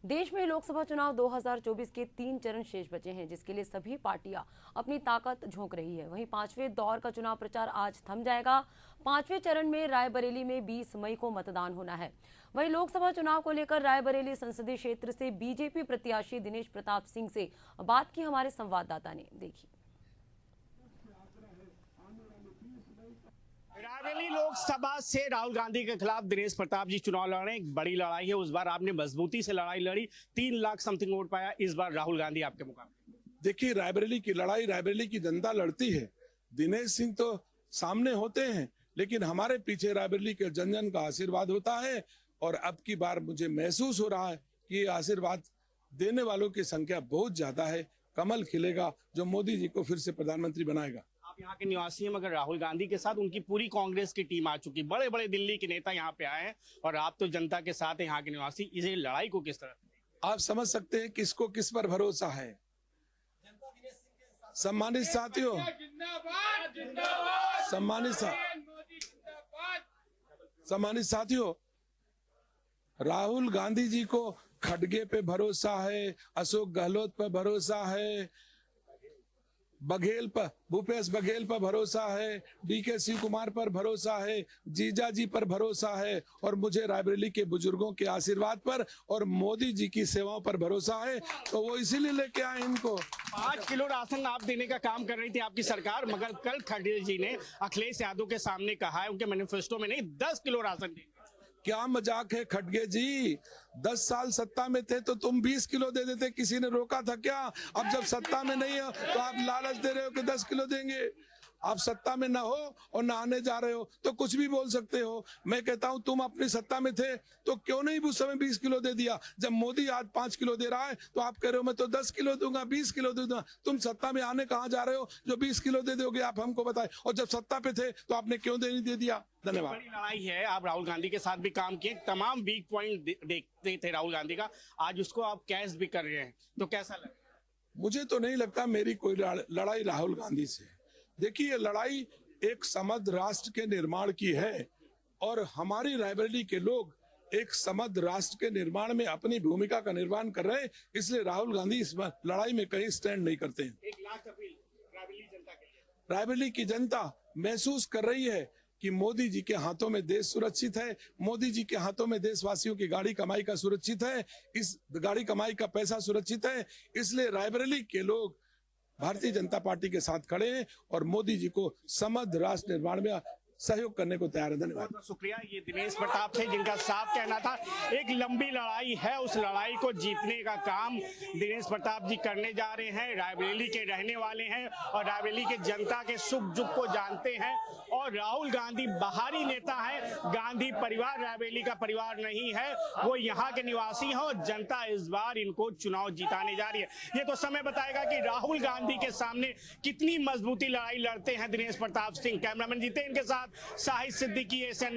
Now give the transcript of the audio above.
देश में लोकसभा चुनाव 2024 के 3 चरण शेष बचे हैं, जिसके लिए सभी पार्टियां अपनी ताकत झोंक रही है। वहीं 5वें दौर का चुनाव प्रचार आज थम जाएगा। 5वें चरण में रायबरेली में 20 मई को मतदान होना है। वहीं लोकसभा चुनाव को लेकर रायबरेली संसदीय क्षेत्र से बीजेपी प्रत्याशी दिनेश प्रताप सिंह से बात की हमारे संवाददाता ने। देखिए, रायबरेली लोकसभा से राहुल गांधी के खिलाफ दिनेश प्रताप जी चुनाव लड़ रहे हैं। एक बड़ी लड़ाई है। उस बार आपने मजबूती से लड़ाई लड़ी, 3 लाख समथिंग वोट पाया। इस बार राहुल गांधी आपके मुकाबले। देखिए, रायबरेली की लड़ाई रायबरेली की जनता लड़ती है। दिनेश सिंह तो सामने होते हैं, लेकिन हमारे पीछे रायबरेली के जन जन का आशीर्वाद होता है। और अब की बार मुझे महसूस हो रहा है कि ये आशीर्वाद देने वालों की संख्या बहुत ज्यादा है। कमल खिलेगा जो मोदी जी को फिर से प्रधानमंत्री बनाएगा। आप यहाँ के निवासी हैं, मगर राहुल गांधी के साथ उनकी पूरी कांग्रेस की टीम आ चुकी, बड़े बड़े दिल्ली के नेता यहाँ पे आए हैं और आप तो जनता के साथ हैं, यहाँ के निवासी। इस लड़ाई को किस तरह आप समझ सकते हैं किसको किस पर भरोसा है। सम्मानित साथियों, सम्मानित साथियों, राहुल गांधी जी को खड़गे पे भरोसा है, अशोक गहलोत पर भरोसा है, बघेल पर, भूपेश बघेल पर भरोसा है, डीके शिव कुमार पर भरोसा है, जीजा जी पर भरोसा है और मुझे रायबरेली के बुजुर्गों के आशीर्वाद पर और मोदी जी की सेवाओं पर भरोसा है। तो वो इसीलिए लेके आए इनको। 5 किलो राशन आप देने का काम कर रही थी आपकी सरकार, मगर कल खड़गे जी ने अखिलेश यादव के सामने कहा है, उनके मैनिफेस्टो में नहीं, 10 किलो राशन देंगे। क्या मजाक है खड़गे जी? 10 साल सत्ता में थे तो तुम 20 किलो दे देते, किसी ने रोका था क्या? अब जब सत्ता में नहीं हो तो आप लालच दे रहे हो कि 10 किलो देंगे। आप सत्ता में ना हो और ना आने जा रहे हो तो कुछ भी बोल सकते हो। मैं कहता हूं तुम अपनी सत्ता में थे तो क्यों नहीं उस समय 20 किलो दे दिया? जब मोदी आज 5 किलो दे रहा है तो आप कह रहे हो मैं तो 10 किलो दूंगा, 20 किलो दूंगा। तुम सत्ता में आने कहाँ जा रहे हो जो 20 किलो दे दोगे? आप हमको बताए। और जब सत्ता पे थे तो आपने क्यों दे दिया? धन्यवाद। बड़ी लड़ाई है। आप राहुल गांधी के साथ भी काम किए, तमाम वीक पॉइंट देखते थे राहुल गांधी का, आज उसको आप कैश भी कर रहे हैं, तो कैसा लगा? मुझे तो नहीं लगता मेरी कोई लड़ाई राहुल गांधी से। देखिए, ये लड़ाई एक समृद्ध राष्ट्र के निर्माण की है और हमारी रायबरेली के लोग एक समृद्ध राष्ट्र के निर्माण में अपनी भूमिका का निर्माण कर रहे हैं। इसलिए राहुल गांधी इस लड़ाई में कहीं स्टैंड नहीं करते हैं। 1 लाख अपील रायबरेली जनता के लिए। रायबरेली की जनता महसूस कर रही है कि मोदी जी के हाथों में देश सुरक्षित है, मोदी जी के हाथों में देशवासियों की गाड़ी कमाई का सुरक्षित है, इस गाड़ी कमाई का पैसा सुरक्षित है। इसलिए रायबरेली के लोग भारतीय जनता पार्टी के साथ खड़े हैं और मोदी जी को समृद्ध राष्ट्र निर्माण में सहयोग करने को तैयार है। धन्यवाद। बहुत शुक्रिया। ये दिनेश प्रताप थे, जिनका साफ कहना था एक लंबी लड़ाई है, उस लड़ाई को जीतने का काम दिनेश प्रताप जी करने जा रहे हैं। रायबरेली के रहने वाले हैं और रायबरेली के जनता के सुख दुख को जानते हैं। और राहुल गांधी बाहरी नेता है, गांधी परिवार रायबरेली का परिवार नहीं है, वो यहाँ के निवासी हैं और जनता इस बार इनको चुनाव जिताने जा रही है। ये तो समय बताएगा कि राहुल गांधी के सामने कितनी मजबूती लड़ाई लड़ते हैं दिनेश प्रताप सिंह। कैमरामैन जितेंद्र के साथ साहिद सिद्दीकी, SN